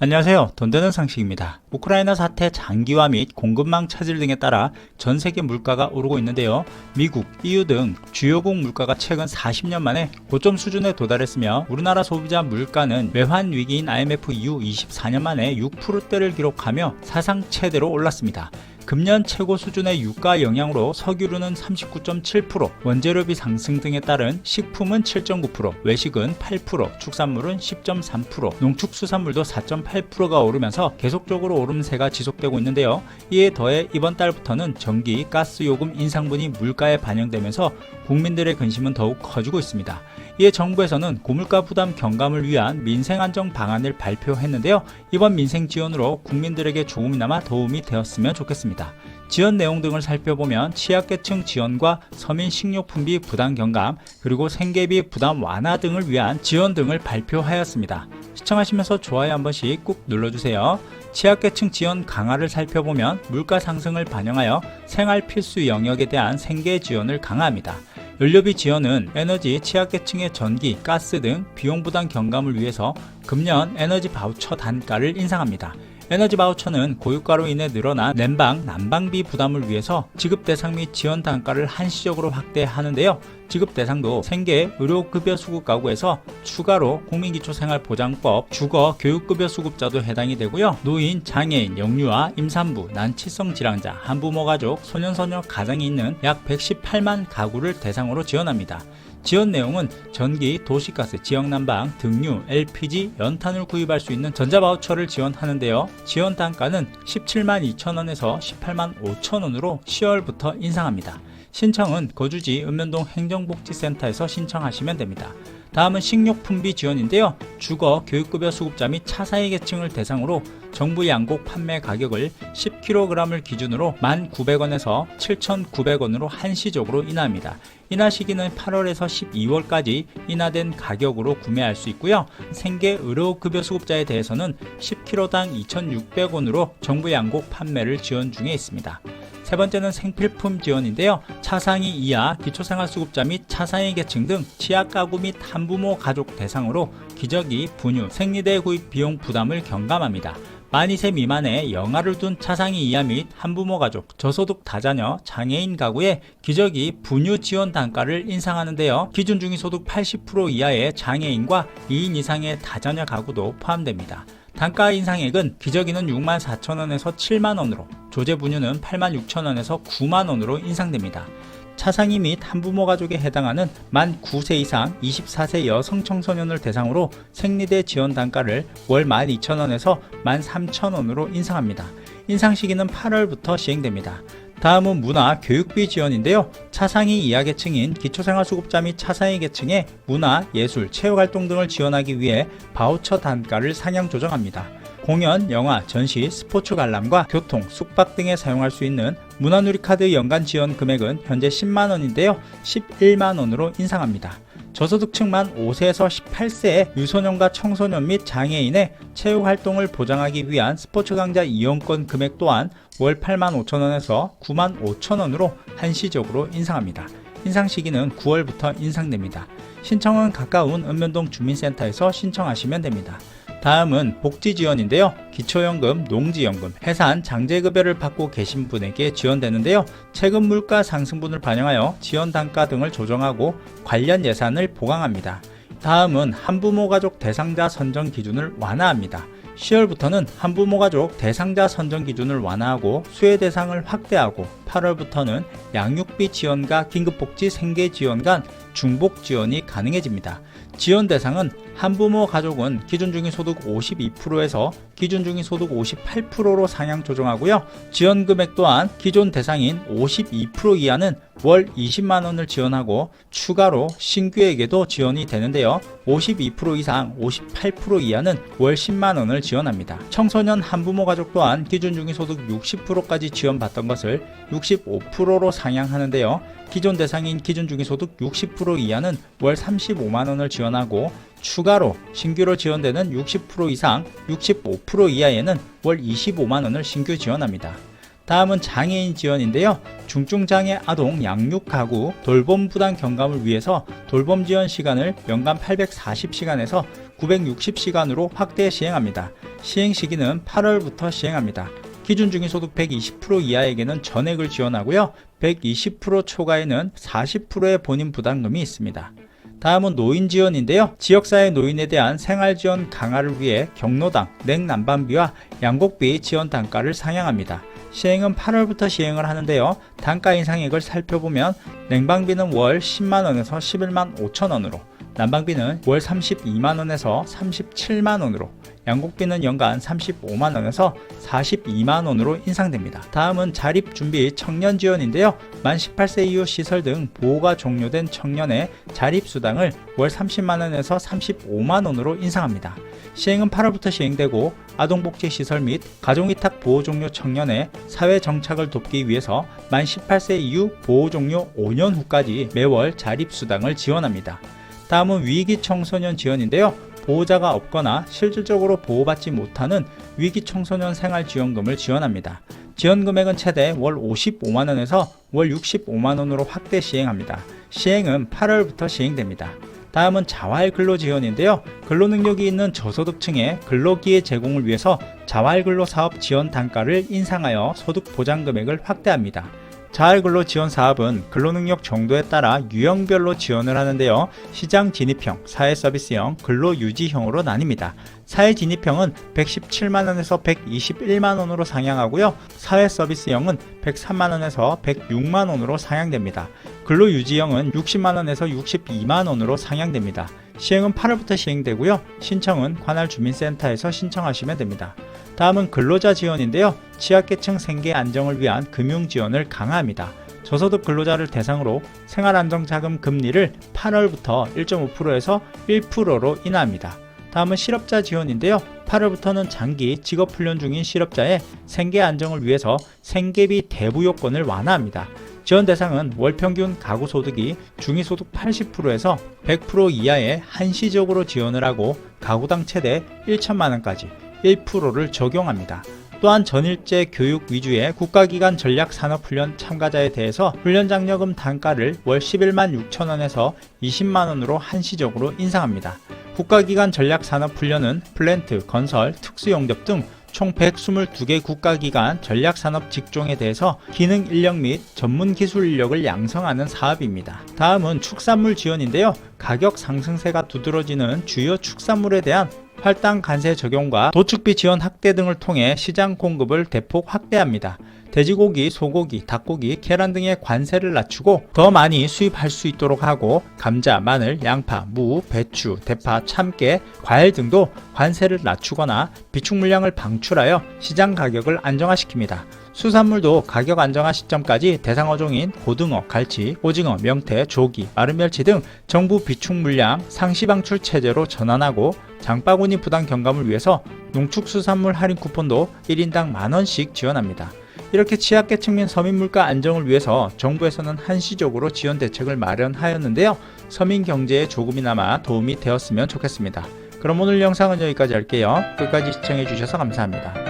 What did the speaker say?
안녕하세요. 돈되는 상식입니다. 우크라이나 사태 장기화 및 공급망 차질 등에 따라 전 세계 물가가 오르고 있는데요. 미국, EU 등 주요국 물가가 최근 40년 만에 고점 수준에 도달했으며 우리나라 소비자 물가는 외환 위기인 IMF 이후 24년 만에 6%대를 기록하며 사상 최대로 올랐습니다. 금년 최고 수준의 유가 영향으로 석유류는 39.7%, 원재료비 상승 등에 따른 식품은 7.9%, 외식은 8%, 축산물은 10.3%, 농축수산물도 4.8%가 오르면서 계속적으로 오름세가 지속되고 있는데요. 이에 더해 이번 달부터는 전기, 가스 요금 인상분이 물가에 반영되면서 국민들의 관심은 더욱 커지고 있습니다. 이에 정부에서는 고물가 부담 경감을 위한 민생 안정 방안을 발표했는데요. 이번 민생 지원으로 국민들에게 조금이나마 도움이 되었으면 좋겠습니다. 지원 내용 등을 살펴보면 취약계층 지원과 서민 식료품비 부담 경감, 그리고 생계비 부담 완화 등을 위한 지원 등을 발표하였습니다. 시청하시면서 좋아요 한 번씩 꾹 눌러주세요. 취약계층 지원 강화를 살펴보면 물가 상승을 반영하여 생활 필수 영역에 대한 생계 지원을 강화합니다. 연료비 지원은 에너지 취약계층의 전기, 가스 등 비용 부담 경감을 위해서 금년 에너지 바우처 단가를 인상합니다. 에너지 바우처는 고유가로 인해 늘어난 난방, 난방비 부담을 위해서 지급 대상 및 지원 단가를 한시적으로 확대하는데요. 지급 대상도 생계, 의료급여 수급 가구에서 추가로 국민기초생활보장법, 주거, 교육급여 수급자도 해당이 되고요. 노인, 장애인, 영유아, 임산부, 난치성 질환자, 한부모 가족, 소년소녀 가정이 있는 약 118만 가구를 대상으로 지원합니다. 지원 내용은 전기, 도시가스, 지역난방, 등유, LPG, 연탄을 구입할 수 있는 전자바우처를 지원하는데요. 지원 단가는 17만 2천원에서 18만 5천원으로 10월부터 인상합니다. 신청은 거주지 읍면동 행정복지센터에서 신청하시면 됩니다. 다음은 식료품비 지원인데요. 주거, 교육급여 수급자 및 차사의 계층을 대상으로 정부 양곡 판매 가격을 10kg을 기준으로 1,900원에서 7,900원으로 한시적으로 인하합니다. 인하 시기는 8월에서 12월까지 인하된 가격으로 구매할 수 있고요. 생계 의료급여 수급자에 대해서는 10kg당 2,600원으로 정부 양곡 판매를 지원 중에 있습니다. 세 번째는 생필품 지원인데요. 차상위 이하 기초생활수급자 및 차상위 계층 등 취약가구 및 한부모 가족 대상으로 기저귀, 분유, 생리대 구입 비용 부담을 경감합니다. 만 2세 미만의 영아를 둔 차상위 이하 및 한부모 가족, 저소득 다자녀, 장애인 가구의 기저귀, 분유 지원 단가를 인상하는데요. 기준 중위소득 80% 이하의 장애인과 2인 이상의 다자녀 가구도 포함됩니다. 단가 인상액은 기저귀는 64,000원에서 7만원으로, 조제 분유는 86,000원에서 9만원으로 인상됩니다. 차상위 및 한부모 가족에 해당하는 만 9세 이상 24세 여성 청소년을 대상으로 생리대 지원 단가를 월 12,000원에서 13,000원으로 인상합니다. 인상 시기는 8월부터 시행됩니다. 다음은 문화, 교육비 지원인데요. 차상위 이하 계층인 기초생활수급자 및 차상위 계층의 문화, 예술, 체육활동 등을 지원하기 위해 바우처 단가를 상향 조정합니다. 공연, 영화, 전시, 스포츠 관람과 교통, 숙박 등에 사용할 수 있는 문화누리카드 연간 지원 금액은 현재 10만원인데요. 11만원으로 인상합니다. 저소득층 만 5세에서 18세의 유소년과 청소년 및 장애인의 체육활동을 보장하기 위한 스포츠 강좌 이용권 금액 또한 월 85,000원에서 95,000원으로 한시적으로 인상합니다. 인상 시기는 9월부터 인상됩니다. 신청은 가까운 읍면동 주민센터에서 신청하시면 됩니다. 다음은 복지 지원인데요. 기초연금, 농지연금, 해산, 장제급여를 받고 계신 분에게 지원되는데요. 최근 물가 상승분을 반영하여 지원 단가 등을 조정하고 관련 예산을 보강합니다. 다음은 한부모 가족 대상자 선정 기준을 완화합니다. 10월부터는 한부모 가족 대상자 선정 기준을 완화하고 수혜 대상을 확대하고 8월부터는 양육비 지원과 긴급복지 생계 지원 간 중복 지원이 가능해집니다. 지원 대상은 한부모 가족은 기준중위소득 52%에서 기준중위소득 58%로 상향 조정하고요. 지원 금액 또한 기존 대상인 52% 이하는 월 20만원을 지원하고 추가로 신규에게도 지원이 되는데요. 52% 이상 58% 이하는 월 10만원을 지원합니다. 청소년 한부모 가족 또한 기준중위소득 60%까지 지원받던 것을 65%로 상향하는데요. 기존 대상인 기준중위소득 60% 이하는 월 35만원을 지원하고 추가로 신규로 지원되는 60% 이상 65% 이하에는 월 25만원을 신규 지원합니다. 다음은 장애인 지원인데요. 중증장애 아동 양육 가구 돌봄 부담 경감을 위해서 돌봄 지원 시간을 연간 840시간에서 960시간으로 확대 시행합니다. 시행 시기는 8월부터 시행합니다. 기준 중위소득 120% 이하에게는 전액을 지원하고요. 120% 초과에는 40%의 본인 부담금이 있습니다. 다음은 노인 지원인데요. 지역사회 노인에 대한 생활지원 강화를 위해 경로당, 냉난방비와 양곡비 지원 단가를 상향합니다. 시행은 8월부터 시행을 하는데요. 단가 인상액을 살펴보면 냉방비는 월 10만원에서 11만 5천원으로, 난방비는 월 32만원에서 37만원으로, 양곡비는 연간 35만원에서 42만원으로 인상됩니다. 다음은 자립준비 청년지원인데요. 만 18세 이후 시설 등 보호가 종료된 청년의 자립수당을 월 30만원에서 35만원으로 인상합니다. 시행은 8월부터 시행되고 아동복지시설 및 가족위탁 보호 종료 청년의 사회정착을 돕기 위해서 만 18세 이후 보호 종료 5년 후까지 매월 자립수당을 지원합니다. 다음은 위기 청소년 지원인데요. 보호자가 없거나 실질적으로 보호받지 못하는 위기 청소년 생활지원금을 지원합니다. 지원 금액은 최대 월 55만원에서 월 65만원으로 확대 시행합니다. 시행은 8월부터 시행됩니다. 다음은 자활 근로 지원인데요. 근로능력이 있는 저소득층의 근로기회 제공을 위해서 자활 근로 사업 지원 단가를 인상하여 소득 보장 금액을 확대합니다. 자활근로 지원 사업은 근로능력 정도에 따라 유형별로 지원을 하는데요. 시장 진입형, 사회서비스형, 근로유지형으로 나뉩니다. 사회진입형은 117만원에서 121만원으로 상향하고요. 사회서비스형은 103만원에서 106만원으로 상향됩니다. 근로유지형은 60만원에서 62만원으로 상향됩니다. 시행은 8월부터 시행되고요. 신청은 관할 주민센터에서 신청하시면 됩니다. 다음은 근로자 지원인데요. 취약계층 생계 안정을 위한 금융 지원을 강화합니다. 저소득 근로자를 대상으로 생활안정자금 금리를 8월부터 1.5%에서 1%로 인하합니다. 다음은 실업자 지원인데요. 8월부터는 장기 직업훈련 중인 실업자의 생계 안정을 위해서 생계비 대부 요건을 완화합니다. 지원 대상은 월평균 가구소득이 중위소득 80%에서 100% 이하에 한시적으로 지원을 하고 가구당 최대 1천만원까지 1%를 적용합니다. 또한 전일제 교육 위주의 국가기관 전략산업훈련 참가자에 대해서 훈련장려금 단가를 월 11만 6천원에서 20만원으로 한시적으로 인상합니다. 국가기관 전략산업훈련은 플랜트, 건설, 특수용접 등 총 122개 국가기관 전략산업 직종에 대해서 기능 인력 및 전문 기술 인력을 양성하는 사업입니다. 다음은 축산물 지원인데요. 가격 상승세가 두드러지는 주요 축산물에 대한 할당 관세 적용과 도축비 지원 확대 등을 통해 시장 공급을 대폭 확대합니다. 돼지고기, 소고기, 닭고기, 계란 등의 관세를 낮추고 더 많이 수입할 수 있도록 하고 감자, 마늘, 양파, 무, 배추, 대파, 참깨, 과일 등도 관세를 낮추거나 비축 물량을 방출하여 시장 가격을 안정화시킵니다. 수산물도 가격 안정화 시점까지 대상 어종인 고등어, 갈치, 오징어, 명태, 조기, 마른 멸치 등 정부 비축 물량 상시 방출 체제로 전환하고 장바구니 부담 경감을 위해서 농축수산물 할인 쿠폰도 1인당 만원씩 지원합니다. 이렇게 취약계층 및 서민 물가 안정을 위해서 정부에서는 한시적으로 지원 대책을 마련하였는데요. 서민 경제에 조금이나마 도움이 되었으면 좋겠습니다. 그럼 오늘 영상은 여기까지 할게요. 끝까지 시청해 주셔서 감사합니다.